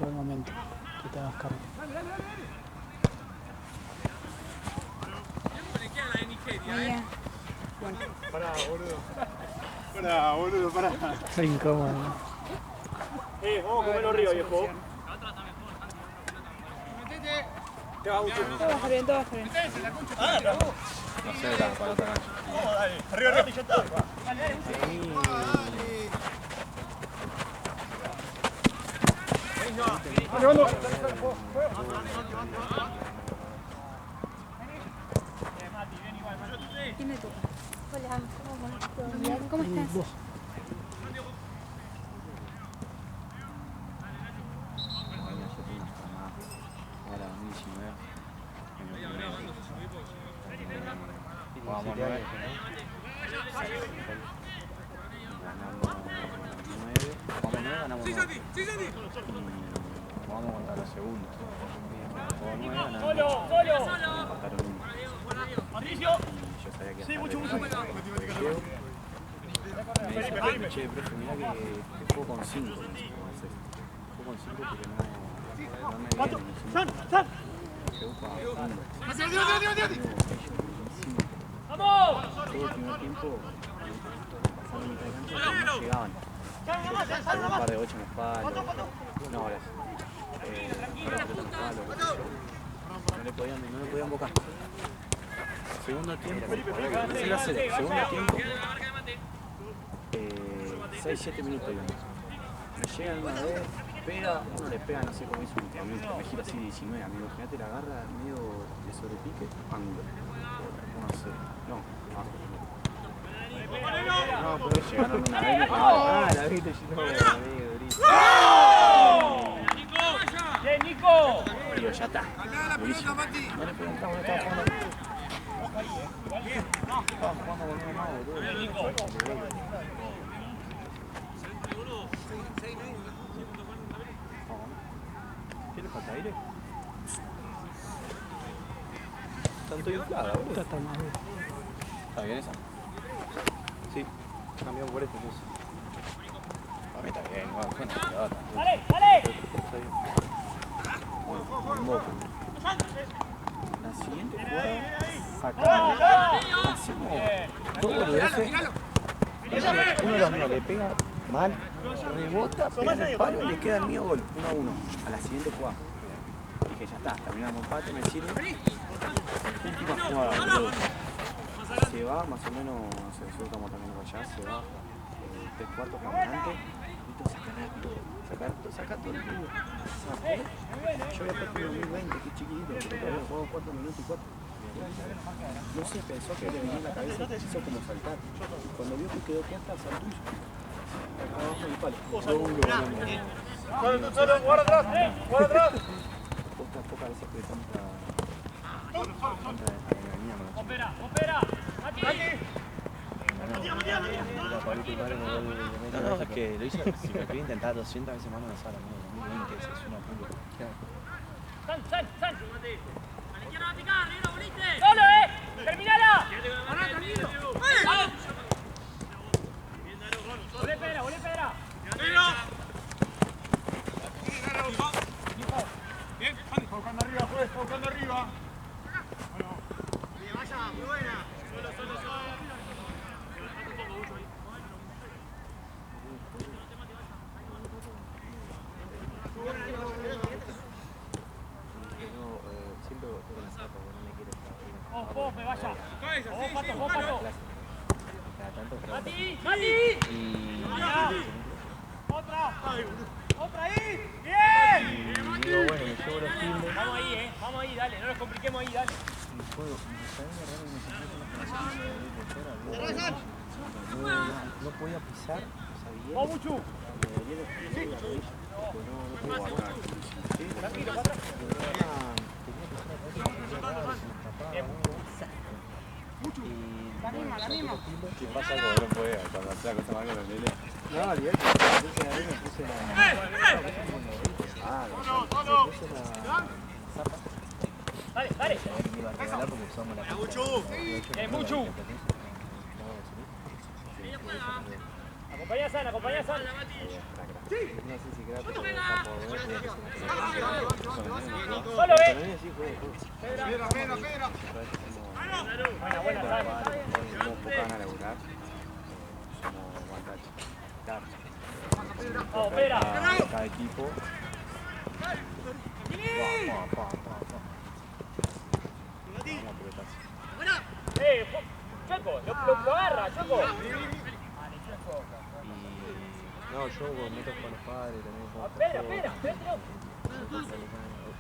por el momento. Que te hagas cargo. Mía. Bueno. Pará, boludo. Pará, boludo, pará. Es incómodo. Vamos a comer los ríos, viejo. Todo va a estar bien, todo va a estar bien. No sé, para otra cancha. Dale. Arriba, arriba, ya está. ¿Quién me toca? Hola, ¿cómo bien? ¿Cómo estás? Vamos a 9. Ganamos 9. Vamos a contar los segundos. Solo. Patricio. Yo sabía que sí, mucho. me dice, che, profe, mirá que juego con 5. Juego con 5 porque no me viene. ¡San! ¡Vamos! Todo el primer tiempo, pasando mitad de cancha, no llegaban. Un par de 8 en el palo. No, ahora no le podían bocar. Segundo tiempo, segundo tiempo, 6-7 minutos digamos. Me llegan una vez, uno le pega, no sé cómo hizo un minuto, me gira así 19, amigo, imagínate la agarra medio de sobrepique, ángulo. No sé, no, pero llegaron una vez, la viste, yo no, amigo, ¡Bien, Nico! digo, ya está, buenísimo. No le preguntamos, estaba jugando. Estaba jugando con uno más, boludo. ¿Qué le falta aire? Tanto inflada, boludo. Está más bien. ¿Está bien esa? Sí. Cambió por esto, entonces. Para mí está bien, igual. Bueno, ¡Dale! Está bien. Bueno, un moco. La siguiente jugada, sacamos. Hacemos todo lo que hace. Uno de los míos le pega mal, rebota, pega en el palo y le queda el mío gol. 1-1. A la siguiente jugada. Dije, ya está, terminamos empate, me sirve. Última jugada, boludo. Se va, más o menos, nosotros estamos también allá, se va 3/4 caminante. Saca todo el mundo. Yo había puesto en 2020, que chiquitito, pero todavía jugamos 4 minutos y 4. No sé, pensó que le venía en la cabeza y quiso como saltar. Cuando vio que quedó corta, saltó y acá abajo del palo. ¡Solo! ¡Guarda atrás! Pocas veces que tanta adrenalina me lo ¡Opera! ¡Aquí! No, es que lo hice, si me quería intentar 200 veces más no me sale, amigo. 2020 es una pulga. ¡San! ¡A la izquierda va a picar! ¡Arriba, voliste! ¡Solo, ¡Terminala! ¡Vamos! ¡Volé pedra! Bien, está buscando arriba, Bueno. Vaya, muy buena. Solo. Siempre voy con la zapa, porque no me quiere estar. ¡Vos, me vaya! ¡Vos, Pato! Cada tanto ¡Mati! Y... ¡Otra ahí! ¡Bien! Y digo, bueno, me llevo los timbres. Vamos ahí, dale, no nos compliquemos ahí, dale. Y juego, no podía pisar, sabía. ¡Vamos, Muchu! Tranquilo, la misma. ¿Qué pasa cuando no puede? Cuando hacía cosa mal con el nene. No, olvidate, me puse Dale. Me iba a regalar porque usamos la Muchu. Acompañá sana, acompañá sana. No sé si queda por ver. Solo, Sí, juego. Buena, sana. Como poca van a laburar. Como aguantar. Vamos, Pedra. Cada equipo. Choco, lo agarra, Choco. No, yo meto con los padres también. Pedra, Pedra, Pedro. El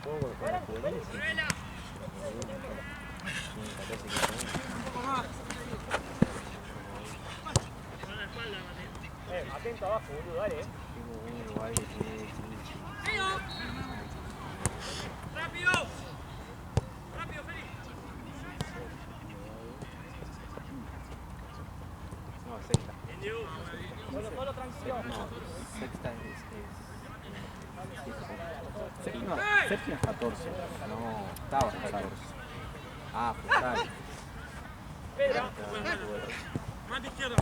juego con los jugadores. Atento abajo, boludo, dale, ¡Rápido! ¡Rápido, Félix! No, sexta. Solo transición. No, sexta séptima es 14. No, octava es 14. Ah, futsal. Pedra. Mate izquierda.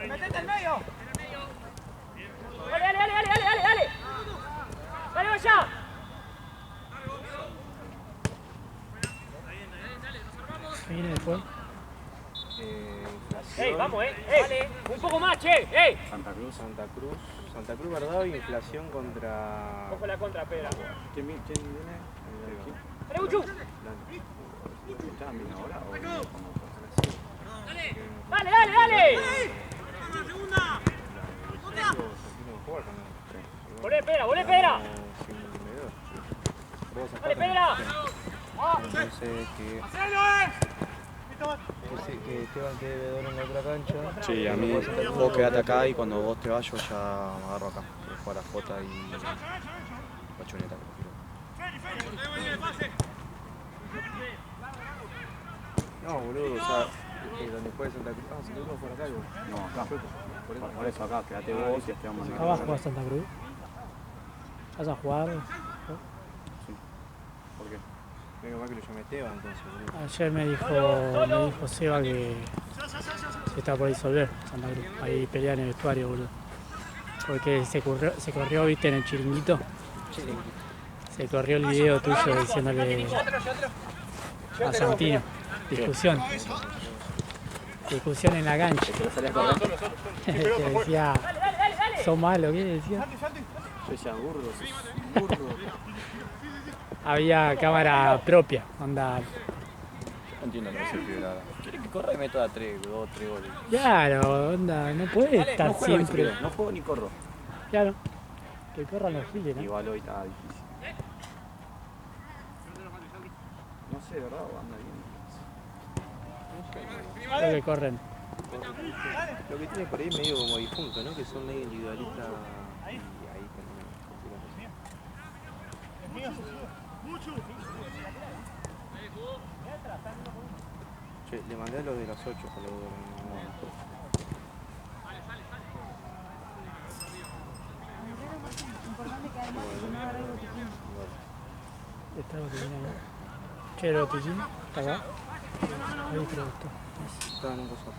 ¡Metete al medio! ¡Dale, dale, dale, dale, dale, dale! ¡Dale, vaya! ¿Qué viene después? ¡Ey, vamos, Vale. Un poco más, che! ¡Ey! Santa Cruz, verdad, inflación contra... Coge la contra, Pedra. ¿Quién viene? ¡Dale, Uchu! ¿Estaban bien ahora o como ¡Dale, dale, dale! ¡Volé, Pedra, volé, Pedra! ¡Dale, Pedra! Entonces que Esteban quede en la otra cancha. Sí, a mí vos quedate acá y cuando vos te vas yo ya me agarro acá. Jugar a Jota y Pachoneta. No, boludo, o sea, donde fue Santa Cruz. Ah, Santa Cruz fue acá, no, acá. Por eso acá, quedate vos y Esteban más. ¿Acá vas a jugar Santa Cruz? ¿Vas a jugar? Sí. ¿Por qué? Venga, más que lo llamé Esteban, entonces, boludo. Ayer me dijo Seba que se está por disolver Santa Cruz. Ahí pelean en el vestuario, boludo. Porque se corrió, viste, en el chiringuito. Se corrió el video tuyo diciéndole a Santino. Discusión en la cancha. Que decía, sos malo, ¿qué decía? Yo decía, burro. Había cámara propia, onda. No entiendo lo que es el pibe, la verdad. Quiere que corra y meta 3 goles. Claro, onda, no puede estar No juego siempre. no juego ni corro. Claro, que corran los giles, ¿no? Igual hoy está difícil. No sé, ¿verdad? ¿O anda bien? Creo que corren. Lo que tiene por ahí medio como difunto, ¿no? Que son medio individualistas y ahí che, le mandé a los de las 8 para lo de Está botiquín ahí. Che, el botiquín, ¿está acá? Ahí creo que está. estaba en un coso.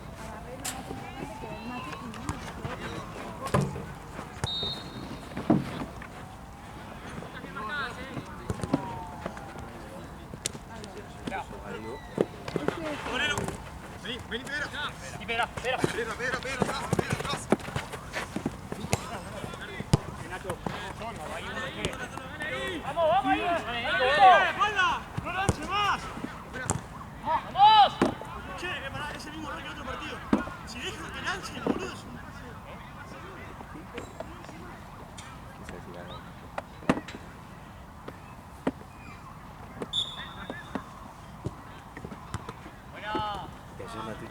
Vení, Pedra. Aquí, Pedra. Atrás. Nacho. Vamos ahí. ¡Espalda! ¡No lance más! ¡Vamos! Che, pará, es el mismo rol que otro partido. Si dejan que lance, el boludo es un...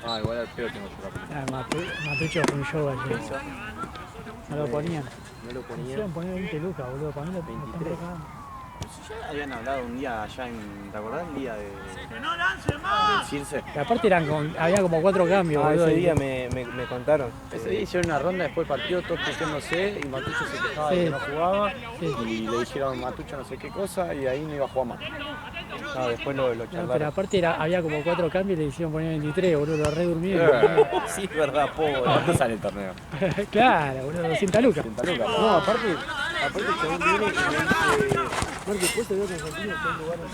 Ah, igual al pedo tengo otra película. Matucho fue un show ayer. No lo ponían. No lo ponía. Quisieron poner 20 lucas, boludo. Para mí lo están 23. pagando. Ya habían hablado un día allá en... ¿Te acordás el día de... ¡Que no lance más! del Circe? Y aparte había como 4 cambios, boludo. Ese día me contaron. Ese día hicieron una ronda después del partido, todos quejándose y Matucho se quejaba de que no jugaba. Sí. Y le dijeron Matucho no sé qué cosa y ahí no iba a jugar más. No, después lo No, charlaron. pero aparte había como 4 cambios y le hicieron poner 23, boludo, lo re durmieron. Sí, es verdad, pobre. ¿Cuánto sale el torneo? Claro, boludo, 200 lucas. 30 lucas. No, aparte el chabón viene y me dice, Marco, ¿puedes saber con Santino que hay lugar en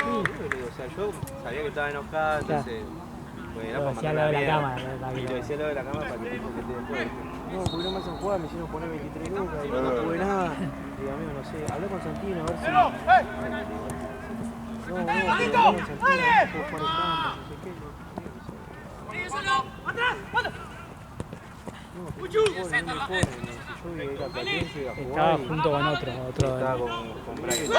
o sea, yo sabía que estaba enojada, entonces... Pues era Lo para decía matar lo de la mierda. cama. Y lo decía lo de la cama para que te después. No, porque no me hacen jugar, me hicieron poner 23 lucas y no jugué nada. Digo, amigo, no sé, hablé con Santino a ver si... No, pero hablé con Santino, no puedo jugar en campo, no sé qué. No, pero no me ponen, yo iba a ir a Platense, iba a jugar Estaba y... junto con otro. Estaba con Brian.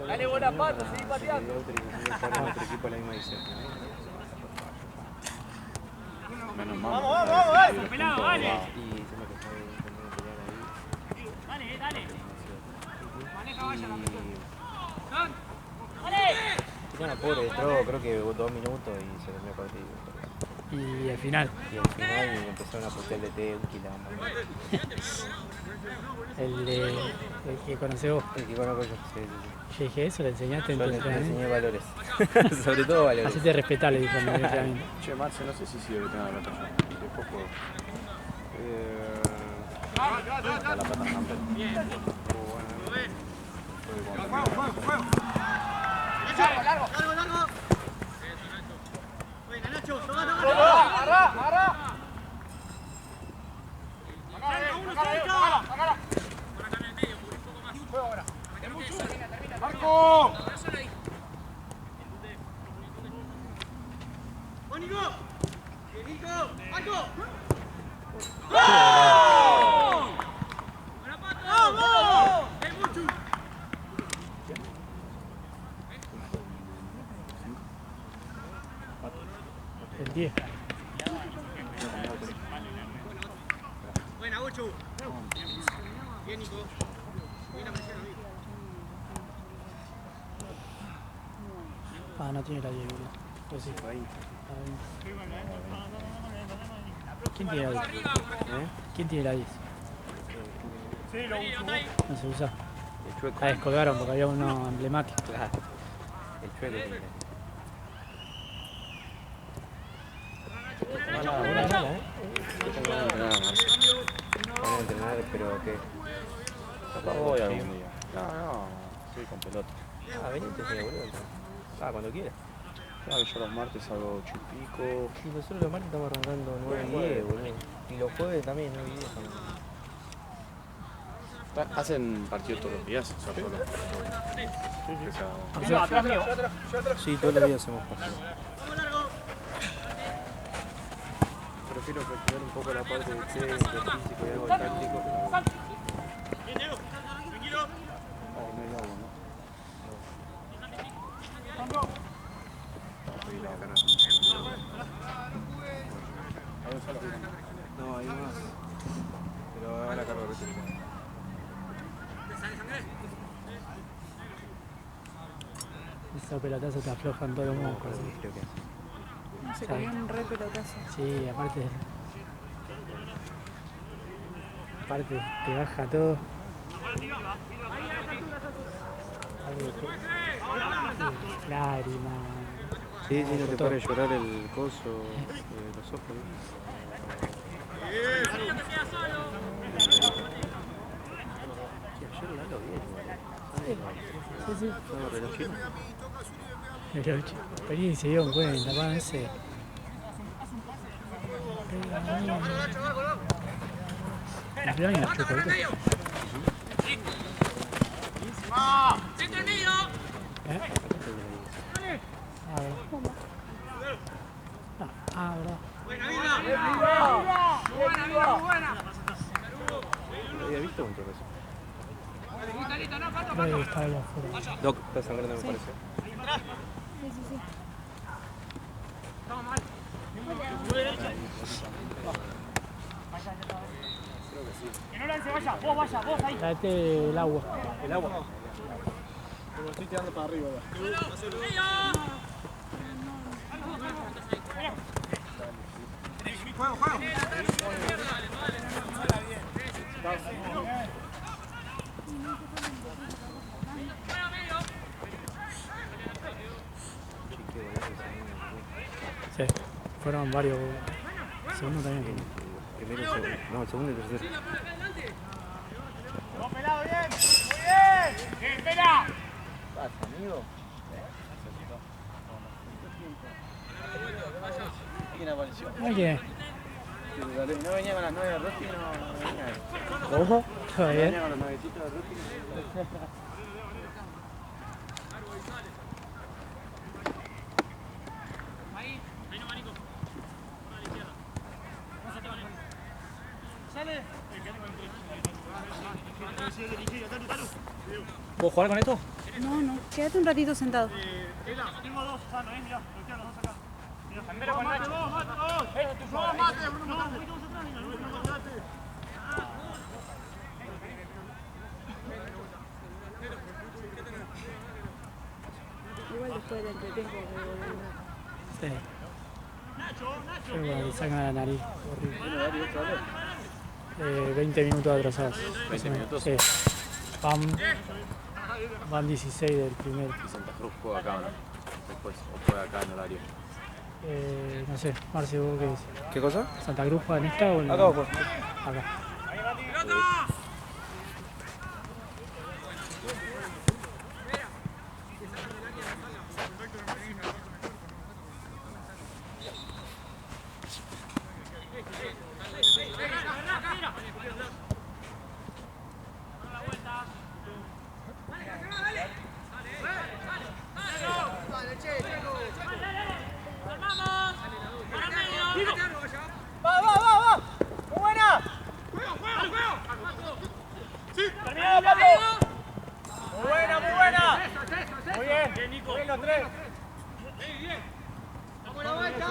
Dale, buena pata, seguí pateando. Otro equipo a la misma edición. Menos mal. Vamos, dale. Pelado, dale. Y se me quejó de pelear ahí. Dale. Maneja, vaya la Bueno, pobre, entró creo que 2 minutos y se terminó el partido. Y al final, Y al final empezaron a putear el DT, un quilombo. el que conoces vos. El que conozco yo, sí. Yo dije, eso le enseñaste en Yo tu le entrenamiento. enseñé valores. Sobre todo valores. Hacete respetar, le dijo en el entrenamiento. Che, Marce, no sé si sigue que tenga la plata yo. Después puedo. Está la plata Hamper. Largo. Venga, Nacho, agarra. Marco. Nico. Marco. ¡Vamos! El 10. Buena, 8. Bien, Nico. Buena presión, amigo. Ah, no tiene la 10, boludo. Pues sí. ¿Quién tiene la 10? ¿Quién tiene la 10? Sí, lo uso. No se usa. El chueco. La descolgaron porque había uno emblemático. Claro. El chueco tiene. Mala, ¿eh? Van a entrenar, Marce. Van a entrenar, pero ¿qué? Capaz voy algún día. No, estoy con pelota. Ah, venite, boludo. Ah, cuando quieras. Claro, yo los martes salgo 8 y pico. Y nosotros los martes estamos arrancando 9 y 10, boludo. Y los jueves también 9 y 10 también. ¿Hacen partidos todos los días? O sea, solo. Sí, todos los días hacemos partidos. Prefiero practicar un poco la parte de físico y algo táctico. Bien, Diego. Tranquilo. Ah, no hay agua, ¿no? No, hay más. Pero ahora la carga eléctrica. Esos pelotazos te aflojan todos los músculos. Sí, creo que. Se comió un re pelotazo. Sí, aparte te baja todo. Lágrimas. Sí, no te para de llorar el coso, los ojos. Ayer Lalo bien, Sí, sí. estaba relojito. Pero vení y se dieron cuenta, pa, ese. ¿El plan y los chocolitos? ¿Eh? Ah, verdad. ¿Lo había visto un toque eso? Creo que estaba allá afuera. Doc, está sangrando me parece. Sí, sí, sí. Que no lance, vaya. Vos ahí. Traete el agua. El agua. Lo estoy tirando para arriba. juego, juego. Sí, fueron varios. Segundo también. Primero, segundo. No, segundo y tercero. ¡No, pelado, bien! ¡Muy bien! ¡Bien, espera! Pasa, amigo. ¿Quién apareció? Oye, No venía con las 9 de Rocky, no venía. ojo, todo No bien. venía con los 9 de Rocky. ¿Puedo jugar con esto? No, no, quédate un ratito sentado. Tengo dos, Sano, mirá, los quedan los dos acá. Mirá, mate vos, mate vos. No, mate, Bruno, mate. No, vamos atrás, Bruno, mate. Igual después del entretiempo. Sí. Pero le sacan a la nariz. Horrible. 20 minutos atrasados. 20 minutos. Sí. Van 16 del primero. Y Santa Cruz juega acá, ¿no? Después, o juega acá en horario. No sé, Marce, ¿vos qué decís? ¿Qué cosa? ¿Santa Cruz juega en esta o en la- Acá o por. Acá. ¡Terminado, Pato! ¡Muy buena, muy buena! Muy bien, bien los tres. ¡Vamos a la vuelta!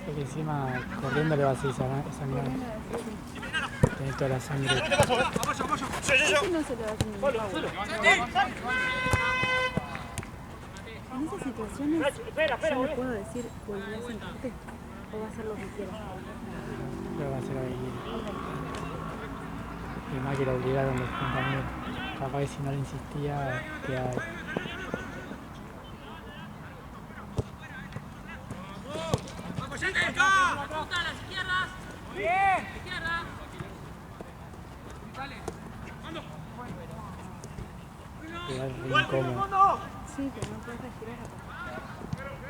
Porque encima corriendo le va a seguir sangrando. Tiene toda la sangre. No se le va a hacer ningún favor. En esas situaciones, yo le puedo decir, volví a sentarte o va a hacer lo que quiera. Pero va a ser lo que quiere. Y más que lo obligaron los compañeros. Capaz que si no le insistía, quedaba ahí. Quedaba re incómodo. Sí, pero no puedes respirar acá.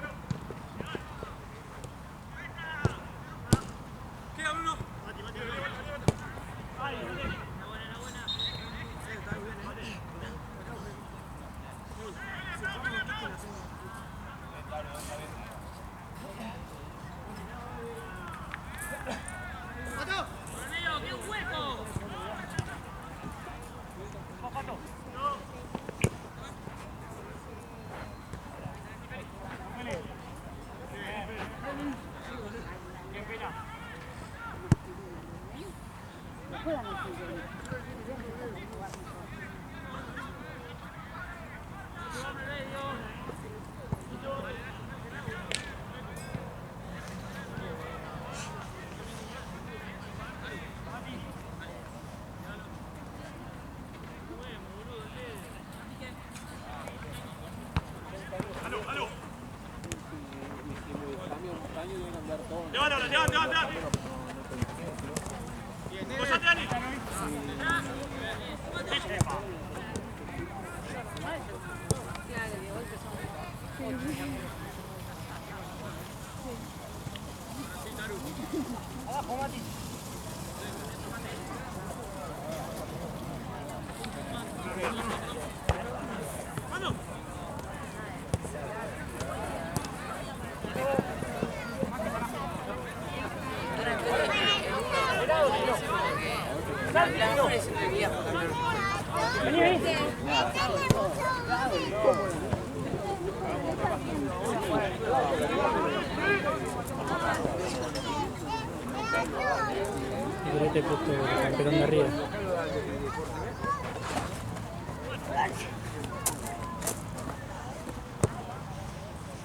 Figurete puesto el campeón de arriba.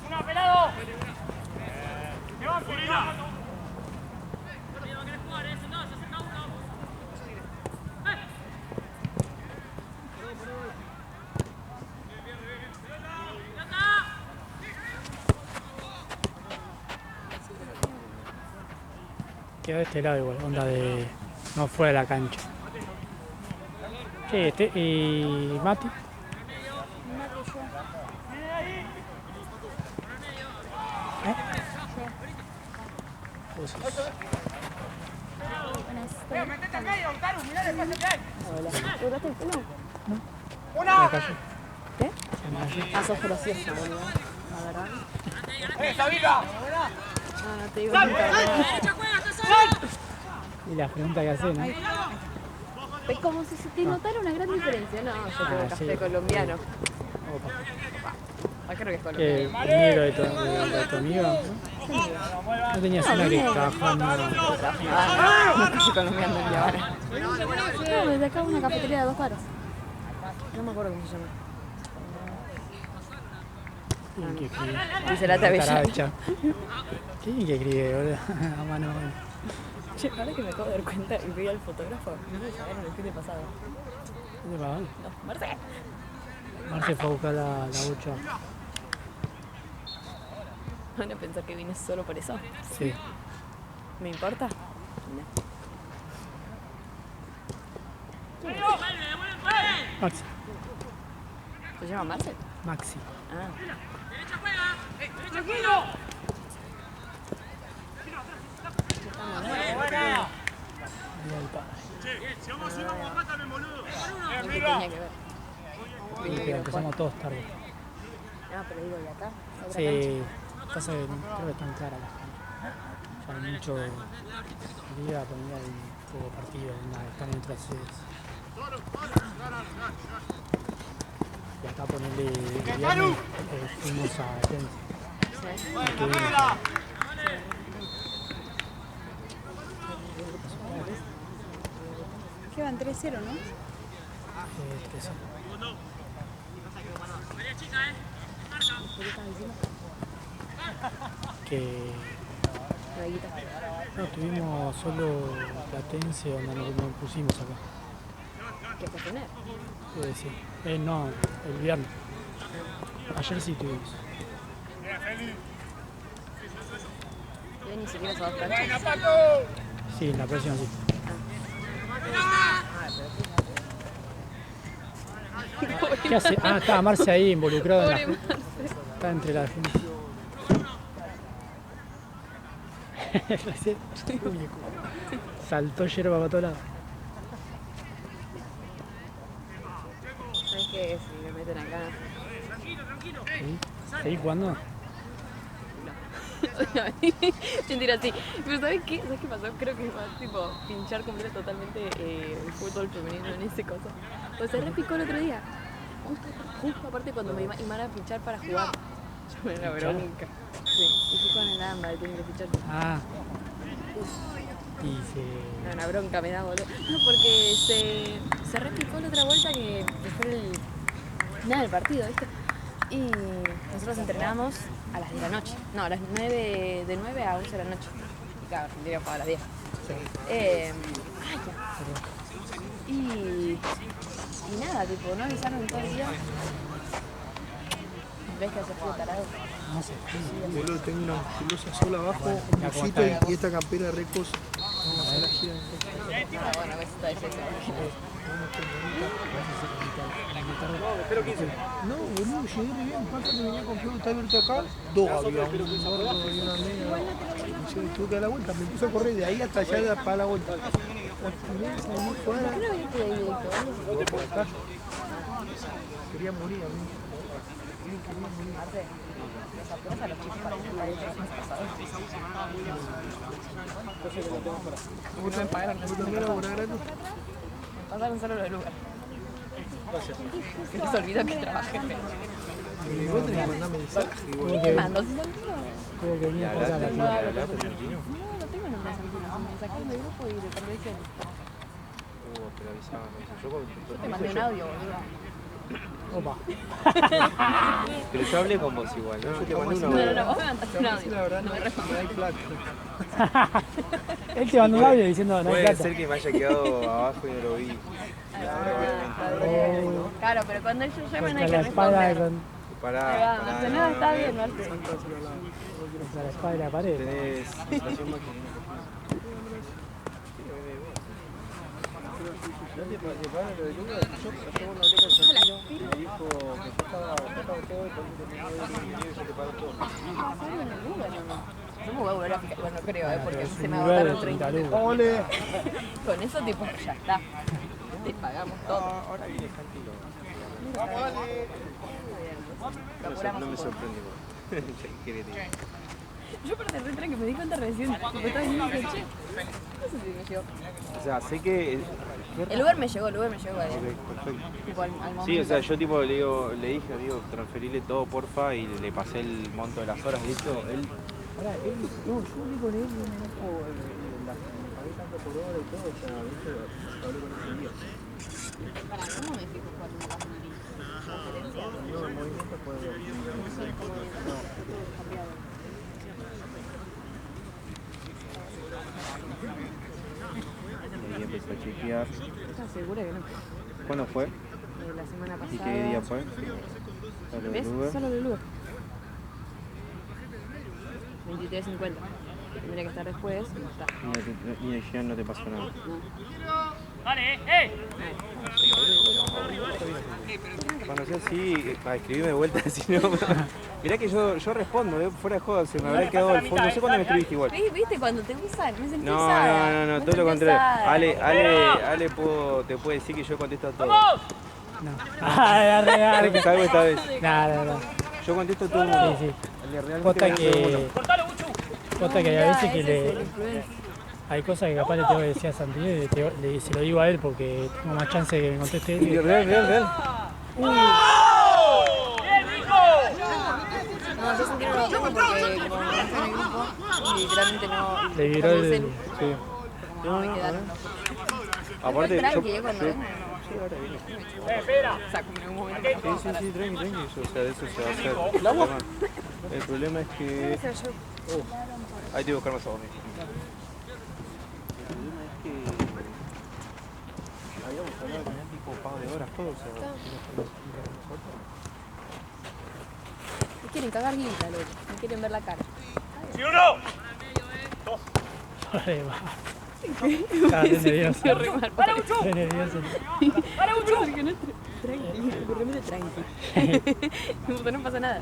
¡Una, pelado! ¡Que va, Furina! Quedó de este lado igual, onda de... no fuera de la cancha. Che, y Mati. ¿Eh? Vos sos- ¡Metete en medio, Taru! ¡Mirá el espacio que hay! ¿Te cortaste el pelo? se me cayó. ¿Qué? Se me cayó. Ah, sos graciosa, boludo. La verdad. ¡Sabina! Ah, no te digo nunca. Y las preguntas que hacen, ¿no? Es como si se te notara una gran diferencia. No, yo tengo café sí. colombiano. Opa. Ah, creo que es ¿Qué? colombiano. ¿El negro de tu amigo? ¿No? ¿No tenías una que trabajaba en No café colombiano el de ahora. No, desde acá una cafetería de 2 cuadras. No me acuerdo cómo se llama. ¿Quién que escribe? Dice la Avellana. Caracha. ¿Quién que escribe, boludo? A mano. Che, ahora que me acabo de dar cuenta y vi al fotógrafo, no me llamaron el fin de pasado. ¿Dónde va? No, Marce. Marce fue a buscar la bocha. Van a pensar que vine solo por eso. Sí. ¿Me importa? Maxi. ¿Se llama Marce? Maxi. Ah. Mira el padre. Si vamos a ir, vamos a matarme, boludo. No tenía que ver. Sí, pero empezamos todos tarde. Ah, pero digo, ¿y acá? ¿Otra cancha? Sí. Pasa que creo que están caras las canchas. Ya hay mucho liga, ponía y poco partido, nada, están en otras sedes. Y acá ponerle el viernes fuimos a gente. Que vino. ¿Qué van? 3-0, ¿no? 13. Que Braguita. no, tuvimos solo Platense donde nos pusimos acá. ¿Qué fue tener? Sí. No, el viernes. Ayer sí tuvimos. Yo ni siquiera sabes canchas. Sí, la próxima sí. ¿Qué hace? Ah, estaba Marce ahí involucrado en la... Está entre la gente. Recién saltó yerba para todos lados. ¿Sabes qué? Si me meten acá. ¿Sí? ¿Seguís jugando? Yo tiro así. Pero ¿sabes qué? ¿Sabes qué pasó? Creo que va tipo pinchar completo totalmente el fútbol femenino en ese coso. Pues se repicó el otro día. Justo aparte cuando me iban a pinchar para jugar. Yo me la bronca. Sí, y fui con el AMBA, el tiene que pinchar. Ah. Y se... No, una bronca me da, boludo. No, porque se repicó la otra vuelta que fue el final del partido, ¿viste? Y nosotros entrenamos a las 10 de la noche. No, a las 9, de 9 a 11 de la noche. Y claro, Argentina jugaba a las 10. Y nada, tipo, no avisaron todo el día. ¿Ves que hace frío tarado? No sé. Boludo, tengo una musculosa sola abajo, un busito y esta campera de recos. bueno, a veces está eso. Espero 15. No, boludo, llegué re bien. Pasa que venía con Flo, está abierto acá. Dos había, un gordo y una media. Y se tuve que dar la vuelta. Me puse a correr de ahí hasta allá para la vuelta. ¿Por qué no viniste de ahí directo? No, por acá. Quería morir a mí. Marte, los apuras a los chicos para ir a los más pasados. ¿Vos te pagaron? ¿Vos te laburar gratis? Me pasaron solo los lugares. Se les olvidó que trabajen. Y vos tenés que mandar mensaje. ¿Qué mando? ¿Sí Tuvo que venir a pasar la No, no tengo nombres argentinos. Me sacaron del grupo y de televisión. Pero avisame. Yo te mandé un audio, boludo. Opa. Pero yo hablé con vos igual, ¿no? Yo te mandé una No, vos me mandaste un audio. La verdad, No me no respondes. hay plata. Él te mandó un audio diciendo no hay Puede plata. ser que me haya quedado abajo y no lo vi. Claro, pero cuando ellos llaman hay Contra que la espada responder. con. Pará, Marce, no, está bien, Marce. Contra la espada de la pared. Tenés situación máquina. ¿No te pagaron lo de Lucas? Yo cuando hablé con Santino me dijo que yo estaba todo y por eso te te pagó todo. No me voy a volver a fijar. Bueno, creo, porque Es se un me lugar de agotaron 30 lucas. ¡Ole! Con eso, tipo, ya está. Te pagamos todo. Ahora viene Santino. No me sorprende. Yo aparte re tranqui, me di cuenta recién. Porque estaba diciendo que, che, no sé si me llegó. O sea, sé que... El Uber me llegó, igual. Ok, perfecto. Tipo, al momento. Sí, o sea, yo tipo le dije, transferirle todo porfa y le pasé el monto de las horas, ¿listo? Él... Ahora, no, yo hablé con él y me dijo, me pagué tanto por hora y todo, o sea, ¿viste? Hablé con él ese día. Para, ¿cómo me fijo cuando me pasan el referencia? No, el movimiento fue... Y ahí empecé a chequear. ¿Estás segura que no? ¿Cuándo fue? La semana pasada. ¿Y qué día fue? Solo ¿Ves? del Uber. Solo del Uber. 23.50. Tendría que estar después. No está. Y ayer no te pasó nada. Dale, ¡eh! Cuando sea así, escribime de vuelta, si no... Mirá que yo respondo, fuera de joda, se me habrá quedado al fondo. No sé cuándo me escribiste igual. ¿Viste? Cuando te usan, me sentí No, usada. no, Me todo lo sentí contrario. usada. Ale te puede decir que yo contesto a todo. ¡Vamos! No. Ah, Creo que salgo esta vez. No. Yo contesto a todo el mundo. Sí. Ale, realmente Posta contesto a todo el que. mundo. ¡Cortalo, Buchu! Posta que hay Mirá, veces que ese es el le. influencer. Hay cosas que capaz le tengo que decir a Santino y se lo digo a él porque tengo más chance de que me conteste él. Real. ¡Bien, Nico! No, yo sentí que no lo tengo porque como no estoy en el grupo y literalmente no. Le vibró como el. celu, Sí. como no me quedaron. Aparte, Tranqui, cuando yo... venga. Espera. O sea, como en algún momento no puedo parar. Sí, tranqui. O sea, de eso se va a hacer. El problema es que... Ahí te voy a buscar más abajo. El problema es que... Habíamos hablado con el tipo pago de horas, todo, o sea... Me quieren cagar guita, loco. Me quieren ver la cara. ¡Sí, uno! Vale, va. Estaba re nervioso. Re mal, ¡Dale, Buchu! Re nervioso. ¡Dale, Buchu! porque no es tranqui, realmente tranqui. No pasa nada.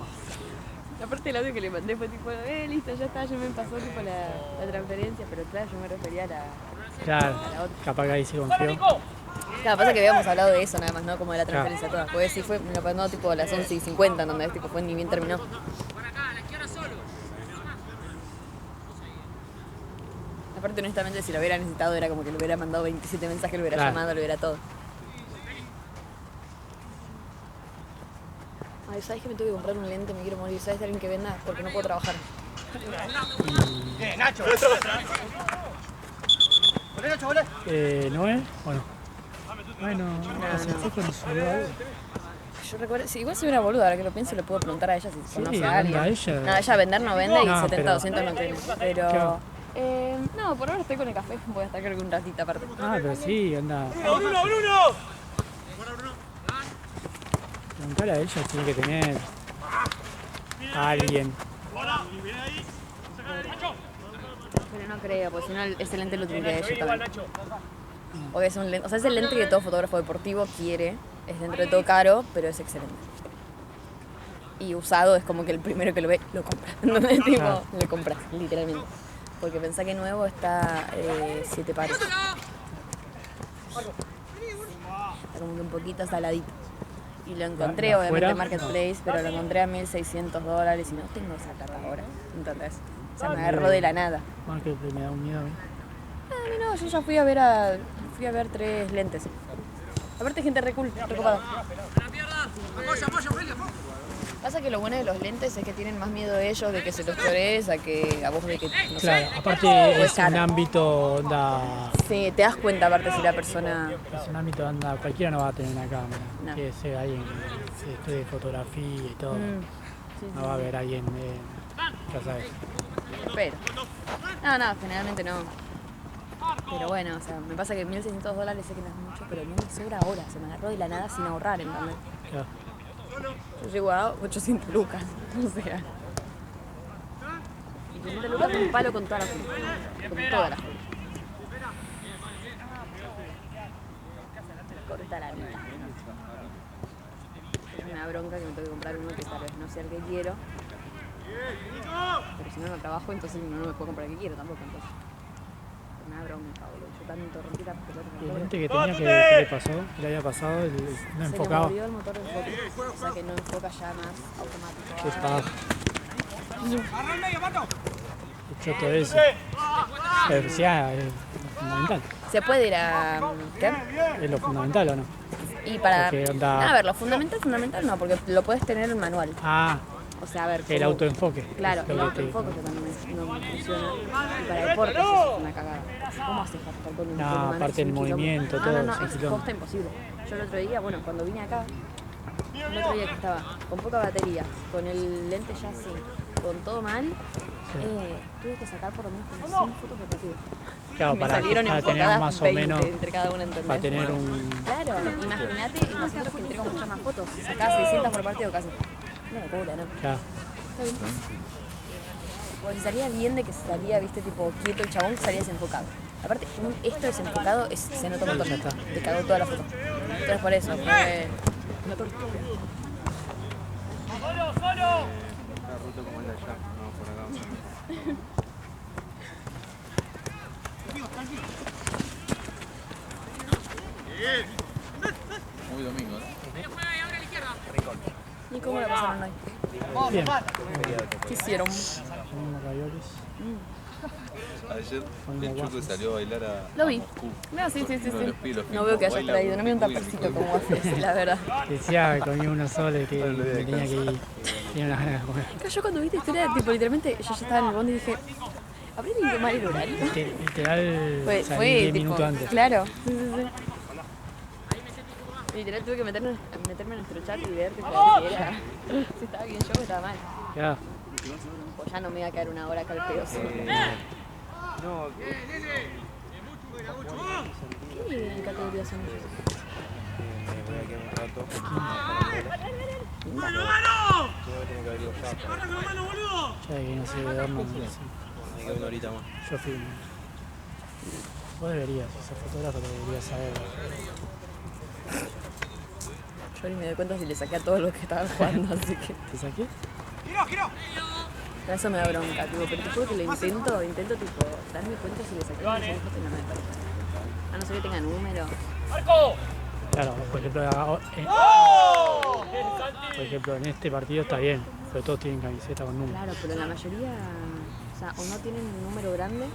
Aparte el audio que le mandé fue tipo, listo, ya está, ya me pasó tipo la transferencia, pero claro, yo me refería a la Claro, otra. capaz que ahí se ¡Dale, confió. Nico! Claro, pasa que habíamos hablado de eso nada más, ¿no? Como de la transferencia toda. Pues sí fue, me lo mandó tipo a las 11:50, en donde tipo fue ni bien terminó. Aparte, honestamente, si lo hubiera necesitado, era como que le hubiera mandado 27 mensajes, lo hubiera Claro. llamado, lo hubiera todo. Ay, ¿sabes que me tuve que comprar un lente? Me quiero morir. ¿Sabes de alguien que venda? Porque no puedo trabajar. ¡Bien, Nacho! ¡Volé, Nacho, volé! ¿Noé? Bueno. Bueno, se fue con su algo. Yo recuerdo, sí, igual soy una boluda, ahora que lo pienso le puedo preguntar a ella si conoce a alguien. anda, ella. No, ella vender no vende y No, 70, pero- 200 no tiene. ¿Qué va? Pero... no, por ahora estoy con el café, voy a estar creo que un ratito aparte. Ah, pero sí, anda. ¡Bruno! Preguntarle a ella, tiene que tener a alguien. ¡Hola! ¡Viene ahí! ¡Nacho! Pero no creo, porque si no ese lente lo tendría ella también. O es un lente, o sea, es el lente que todo fotógrafo deportivo quiere. Es dentro de todo caro, pero es excelente. Y usado es como que el primero que lo ve, lo compra. Entonces, tipo, le compras, literalmente. Porque pensá que nuevo está 7 pares. Está como que un poquito saladito. Y lo encontré, obviamente, en Marketplace, pero lo encontré a $1.600 y no tengo esa plata ahora. Entonces, o sea, me agarró de la nada. Marketplace me da un miedo a mí. A mí no, yo ya fui a ver 3 lentes. Aparte gente re cool, recopada. Pasa que lo bueno de los lentes es que tienen más miedo ellos de que se los chorees a que a vos de que no Claro, sé. aparte es un ámbito onda. Sí, te das cuenta aparte si la persona. Es un ámbito onda, cualquiera no va a tener una cámara. No. Que sea alguien que estudie fotografía y todo. Sí, No va a haber alguien ya sabes. Pero. No, generalmente no. Pero bueno, o sea, me pasa que $1.600 sé que no es mucho, pero no me sobra ahora. Se me agarró de la nada sin ahorrar, ¿entendés? Claro. Yo llego a 800 lucas, o sea. Y 500 lucas con un palo con toda la foto. Con toda la foto. Corta la mitad. Me da bronca que me tengo que comprar uno que tal vez no sea el que quiero. Pero si no trabajo, entonces no me puedo comprar el que quiero tampoco. Entonces. Me da bronca, boludo. Yo tanto rompí la pelota. El lente que tenía que le pasó, que le había pasado, no Se enfocaba. le murió el motor del foto. O sea que no enfoca ya más automático. Qué paja. Qué choto ese. Pero sí, es fundamental. Se puede ir a. ¿Qué? ¿Es lo fundamental o no? Y para. Porque onda- A ver, lo fundamental no, porque lo puedes tener en manual. Ah, O sea, a ver. el como- autoenfoque. Claro, Es el lo que te- autoenfoque que también no funciona. Y para deportes eso es una cagada. ¿Cómo haces para estar con un No, manual? aparte Es el un quilombo. movimiento, todo, No, es un es quilombo. posta imposible. Yo el otro día, bueno, cuando vine acá, el otro día que estaba con poca batería, con el lente ya así, con todo mal, tuve que sacar por lo menos como 100 fotos por partido. Claro, Me para salieron tener enfocadas más o 20 menos, entre cada una, ¿entendés? para tener un... Claro, imagínate nosotros que entrego muchas más fotos. Sacás 600 por partido casi. No me cobra, ¿no? Claro. Está bien. Porque si salía bien de que se salía, viste, tipo quieto el chabón, salía desenfocado. Aparte, esto desenfocado se nota un montón. Ya está. Te cagó toda la foto. Entonces por eso, fue una tortura. Cada ruta como es de allá, no por acá. Muy domingo, ¿no? ¿Y cómo la pasaron hoy? Bien. ¿Qué hicieron? Unos raviolis. Ayer Con el los Chuco waffles. salió a bailar a Lo vi. Moscú. No, sí. Uno de los pibes No veo que hayas baila traído, no me dio un muy tapercito rico. como haces, la verdad. Decía que comía uno solo y que Bueno, lo voy a me tenía que ir. Tenía unas ganas de comer. Yo cuando vi esta historia, tipo, literalmente, yo ya estaba en el bondi y dije, ¿habré tenido mal el horario? Literal, Fue, salí 10 tipo, minutos antes. claro. Sí. Literal tuve que meterme en nuestro chat y ver tipo, si era, si estaba bien yo o estaba mal. Ya. Pues ya no me iba a quedar una hora acá al pedo. No, ¿Qué categoría son ellos? voy a quedar un rato. ¡Mano, mano! Yo tengo que abrir los zapatos. ¡Corre con la mano, boludo! Ya que no sé de horno. Me quedo una horita más. Yo filmo. Vos deberías, si sos fotógrafo deberías saber. Yo ni me doy cuenta si le saqué a todos los que estaban jugando, así que ¿Te saqué? ¡Giro, giro! eso me da bronca, tipo, pero te juro que lo intento tipo, darme cuenta si le saqué a una foto y no me parece. A no ser que tenga número. ¡Marco! Claro, por ejemplo, en este partido está bien, pero todos tienen camiseta con número. Claro, pero la mayoría, o sea, o no tienen un número grande,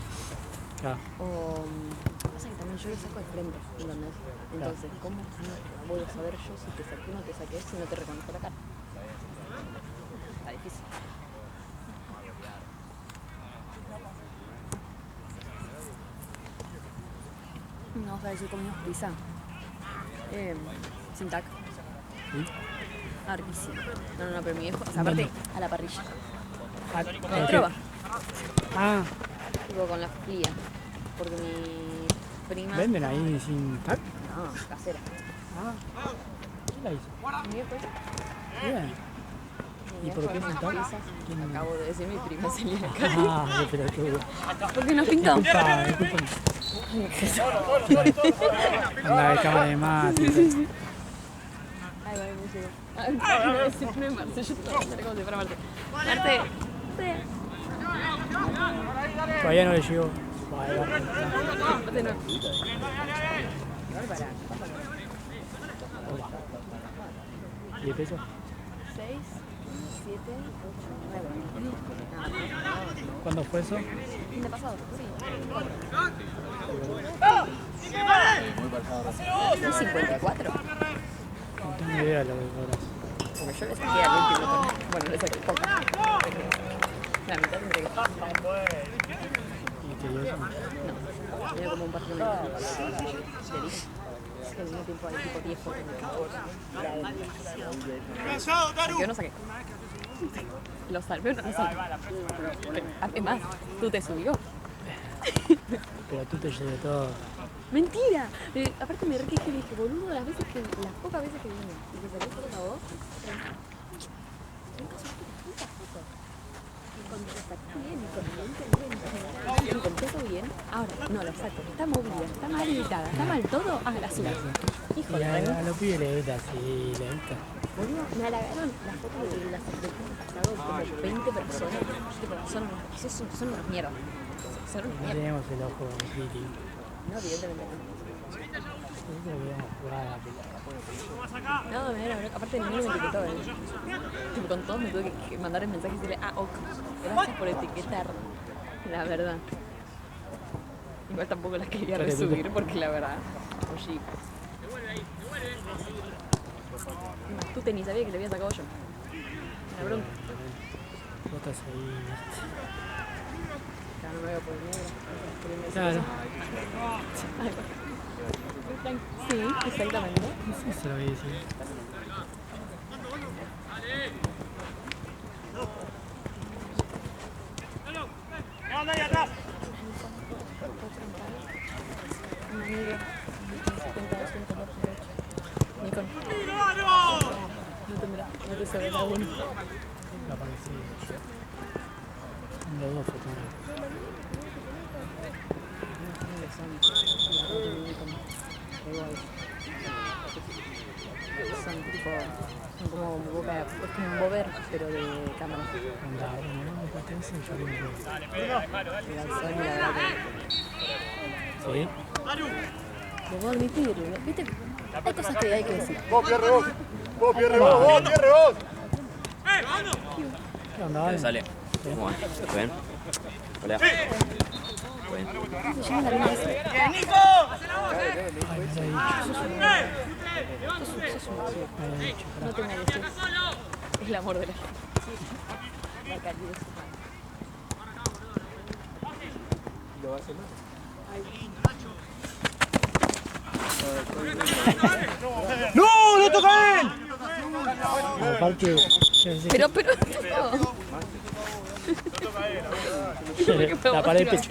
Claro. o pasa que también yo lo saco de frente, ¿entendés? Entonces, ¿cómo no voy a saber yo si te saqué o no te saqué si no te reconozco la cara? Está difícil. No, o sea, yo comimos pizza. Sin tac. ¿Sí? Ah, riquísimo. No, pero mi viejo, o sea, aparte a la parrilla. Ah, En trova. Ah, Tipo con la fría. Porque mi prima. ¿venden ahí sin tac? No, casera. Ah, ¿qué la hizo? Mi viejo ese. Bien. ¿Y por qué sentado? ¿Quién? Acabo de decir mi prima Celia acá. Ah, qué pelotudo. ¿Por qué nos pintó? Disculpa. Anda de cámara de mate. Ay, vale, me llegó. Ay, no, siempre es Marce, yo estaba como si fuera Marce. Marce. Todavía no le llegó. Marce no. ¿10 pesos? 6, 7, 8, 9. ¿Cuándo fue eso? ¿Fin de pasado? Sí. ¿No 54? No tengo idea de lo que cobras. Porque yo le saqué al último. Bueno, le saqué poco. La mitad tendría que estar. ¿Y te dio eso? No, tenía como un partido mental. Te dije. Es que al mismo tiempo hay tipo 10 fotos. ¡Cansado, Taru! Yo no saqué. Lo salvé o no lo salvé. Además, tú te subió. Pero tú te llevas todo. ¡Mentira! Aparte me requejé y dije, boludo, las pocas veces que vine y que salió fotos a vos, nunca subiste tantas fotos. Y cuando lo saqué bien, y con el lente bien, y con todo bien, ahora, no, lo saco, está movida, está mal editada, está mal todo, la subo. Hijo Y de a los pibes les gusta, sí, les gusta. boludo, me halagaron las fotos de las del pasado como 20 personas. Tipo, son unos mierdas. Son unos No mierdas. tenemos el ojo crítico. No, evidentemente no. Nosotros queríamos jugar a la pelota. No, me dieron, aparte ninguno me etiquetó, Tipo, con todos me tuve que mandar el mensaje y decirle, ok, gracias por etiquetar. La verdad. Igual tampoco las quería resubir porque la verdad, oye. Tú ni sabía que le había sacado yo. La bronca. Vos estás ahí. Ya no me voy a poner negra. Claro. Sí, exactamente. Eso se lo voy a decir. ¿Qué onda ahí atrás? Una negra. 50, 200, 208. Nikon. No te sabes la uno. La parecida. Son los dos fotógrafos. Son tipo, son como un bober, es como un bober, pero de cámara. Anda, bueno, no me potencia y yo lo veo. La Sony, la verdad que ¿Sí? debo admitirlo, ¿viste? Hay cosas que hay que decir. Vos, Pierre, vos. Vos, Pierre, vos, Pierre, vos. ¿Qué onda, vale? Sale. ¿Cómo va? ¿Todo bien? Hola. ¿Cómo se llama la línea esa? Ay, no se ha dicho. No te mereces. Es el amor de la gente. La calidez humana. Lo va a hacer mal. ¡No! ¡No toca él! Aparte, Pero, la pared de pecho.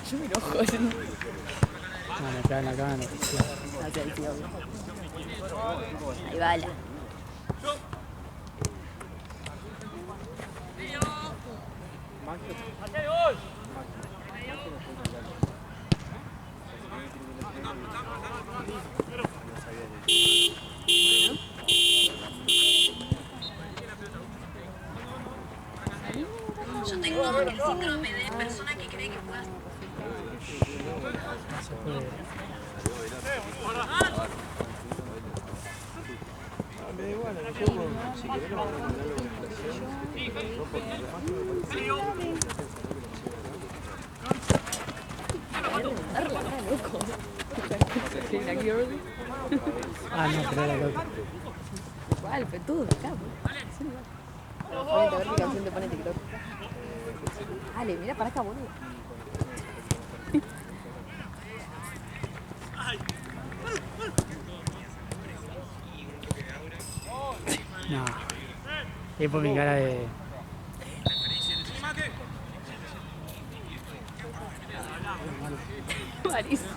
yo me enojo. No, me pegan la cámara. Ahí va la. Yo tengo el síndrome de persona que cree que puedas. No se puede. Me da igual, a nosotros, si querés, vamos a mandar la inflación. No, porque lo más que me parece loco. La girl. Ah, no, pero era loco. Igual, pero todo acá, sí, igual. Ponete a ver qué canción te pone TikTok. Dale, mira para acá, boludo. No. Y por mi cara de. Malísimo.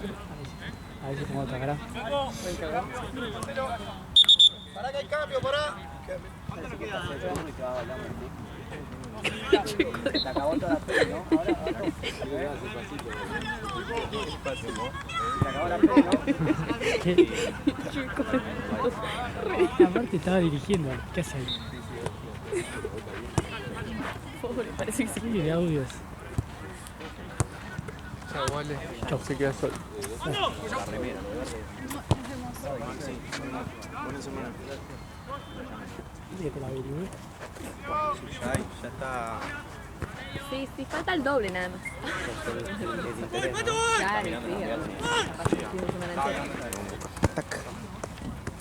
A ver si pongo otra cara. Buen cabrón. Pará que hay cambio, pará. Te acabó toda la peli, ¿no? Ahora. Te acabó la peli, ¿no? Aparte estaba dirigiendo. ¿Qué hace ahí? Pobre, parece que sí. Sí, de audios. Chao, vale. Chau. Se queda solo. Sí, te la averigué. Ya está. Sí, falta el doble nada más. Claro, sí, capaz que el fin de semana entero.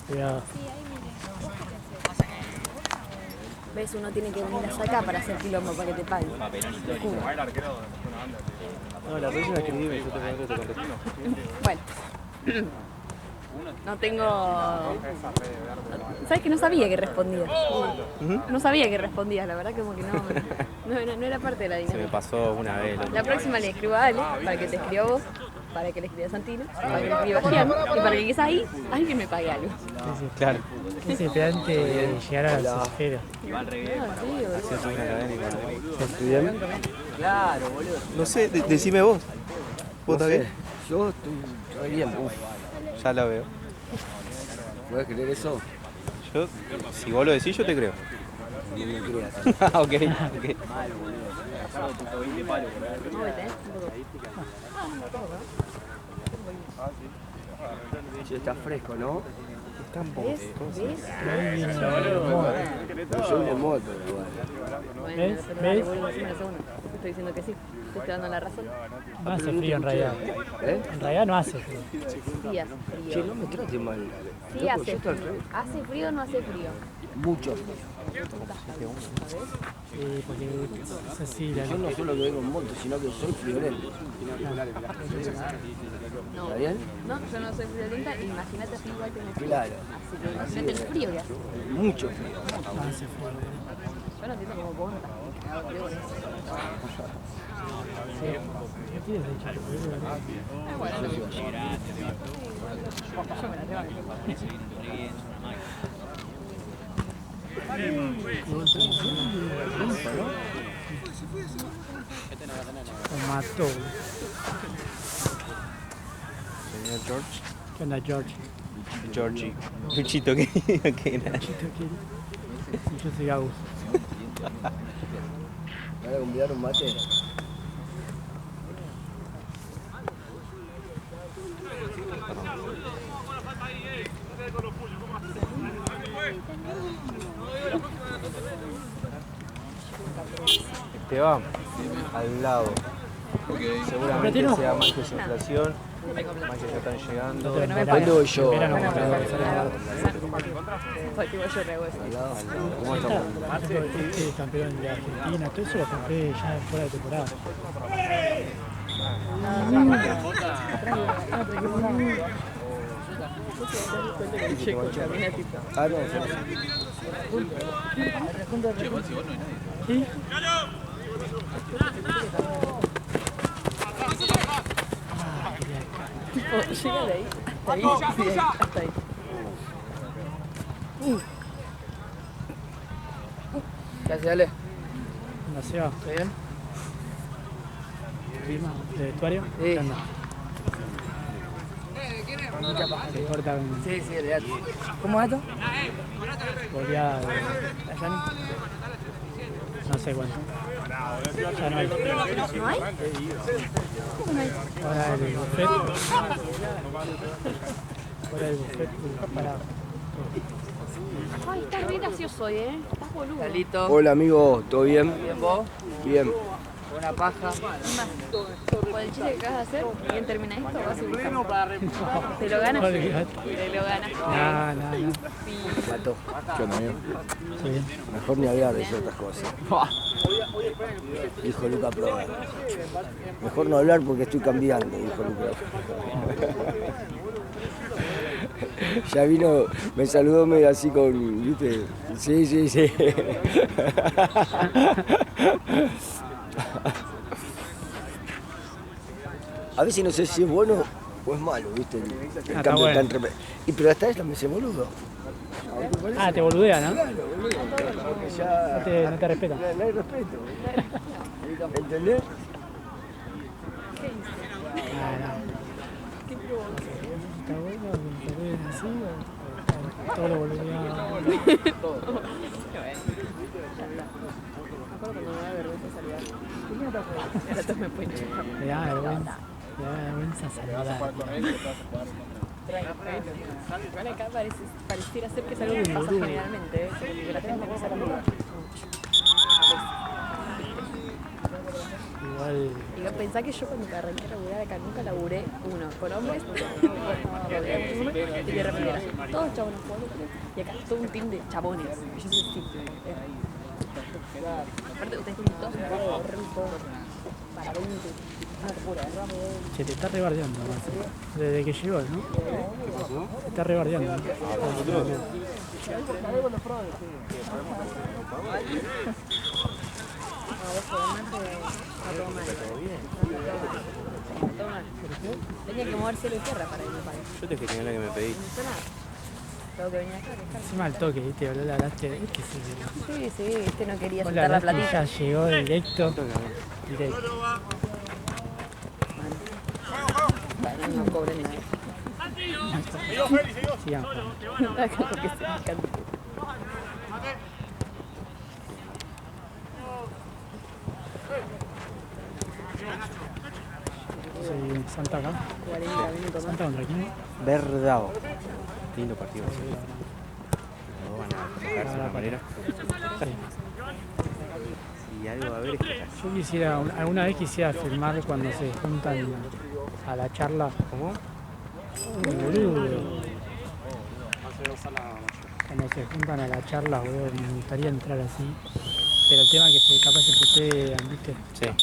Cuidado. ¿Ves? Uno tiene que venir hasta acá para hacer quilombo para que te paguen. No, la próxima escribime, yo te contesto. Bueno. No tengo... ¿Sabes que no sabía que respondías? No sabía que respondías, la verdad que como que no era parte de la Se me dinámica. pasó una vez. La próxima le escribo a Ale para que te escriba a vos, para que le escriba a Santino, para que le escriba a Gian y para que quizás ahí alguien me pague algo. Claro. Es esperante de llegar a las esferas. ¿Estudiando? Claro, boludo. No sé, decime vos. ¿Vos estás bien? Yo estoy bien. Ya la veo. ¿Puedes creer eso? Yo, si vos lo decís, yo te creo. No me creas. Ok. Che, está fresco, ¿no? ¿Ves? Ahí viene el modo. Yo soy de moto, igual. Bueno, ¿Ves? pero ¿Ves? dale, vuelvo a decirme la segunda. Te estoy diciendo que sí, te estoy dando la razón. No hace frío en realidad. ¿Eh? En realidad no hace frío. Sí hace Che, frío. no me trates mal. Sí Loco, hace yo estoy al frío. revés. ¿Hace frío o no hace frío? Mucho. Sí, porque es así la Yo no solo que vengo en moto, sino que soy friolento. No. ¿Está bien? No, yo no soy friolenta, imagínate así igual que me frío. Claro. Así que imagínate el frío que hace. Mucho frío. no hace frío. Yo no entiendo cómo vos no estás cagado de frío con eso. Sí. ¿Qué tienes hecho? Yo me la tengo Lo mató. Señor George. ¿Qué onda, George? Georgie. Luchito, ¿qué era? Yo soy Agus. ¿Me van a convidar un mate? Esteban, al lado. Seguramente sea más concentración, más que ya están llegando. ¿Cuándo voy yo? Verano, Porque igual yo rego eso. ¿Cómo estamos? Este campeón de Argentina, todo eso lo compré ya fuera de temporada. Ah, no. ¿Sí? Tipo, llega de ahí hasta ahí, y de ahí hasta ahí. ¿Qué haces, Ale? ¿Cómo se va? ¿Está bien? ¿Clima de vestuario? Sí. ¿Qué onda? Se corta con Sí, olvidate. ¿Cómo es esto? volvía de... No sé cuándo. Ya no hay. ¿No hay? ¿Cómo no hay? Ahora el buffet. Ahora el buffet parado. Ay, estás re gracioso hoy, Estás boludo. Listo. Hola, amigo. ¿Todo bien? ¿Bien vos? Bien. Buena paja. Por el chiste que acabas de hacer, ¿quién termina esto? Vas a buscar. ¿Te lo ganas? Olvidate. Te lo ganas. No. Mató. ¿Qué onda, amigo? Sí, bien. Mejor ni hablar de esas otras cosas. Dijo Luca Proda. Mejor no hablar porque estoy cambiando, dijo Luca. Ya vino, me saludó medio así con, ¿viste? Sí. A veces no sé si es bueno o es malo, ¿viste? El Está cambio bueno. tan repentino. Y pero hasta esta me hace boludo. Ah, te boludean, ¿no? Claro, boludo. Porque ya. No te respetan. No hay respeto. ¿Entendés? Ah, no. Qué provoca. Está bueno que te saluden así o todo lo boludeado. Me acuerdo cuando me da vergüenza saludar. Ahora todos me pueden chupar. Me da vergüenza saludar. Igual acá pareciera ser que es algo que pasa generalmente, ¿eh? Como que la gente no saluda. Igual, Pensá que yo cuando arranqué a laburar acá nunca laburé con hombres y de repente era todos chabones jugando y acá todo un team de chabones. Y yo soy así. Aparte ustedes tienen todos un juego rico para 20. Una locura, ¿no? che, te está rebardeando, Marcelo. Desde que llegó, ¿no? Te está rebardeando. ¿No? Tenía que mover cielo y tierra para irme para allá. Yo te gestioné la que me pediste. No hizo nada. Tengo que venir acá, descargar. Encima al toque, ¿viste? Boludo, la hablaste. ¿Qué sé yo? Sí, este no quería Vos soltar la hablaste y platita. ya llegó directo. Directo. Bueno, no cobren eso. Sigamos. Porque se me encanta. Soy Santa acá. 40 minutos más. Santa contra quién. Verdao. Lindo partido. No van a tocarse de una manera. Y algo a ver es que Yo quisiera, alguna vez quisiera filmar cuando se juntan a la charla. ¿Cómo? Boludo. Cuando se juntan a la charla, boludo, me gustaría entrar así. Pero el tema es que se capaz se putean, ¿viste? Sí.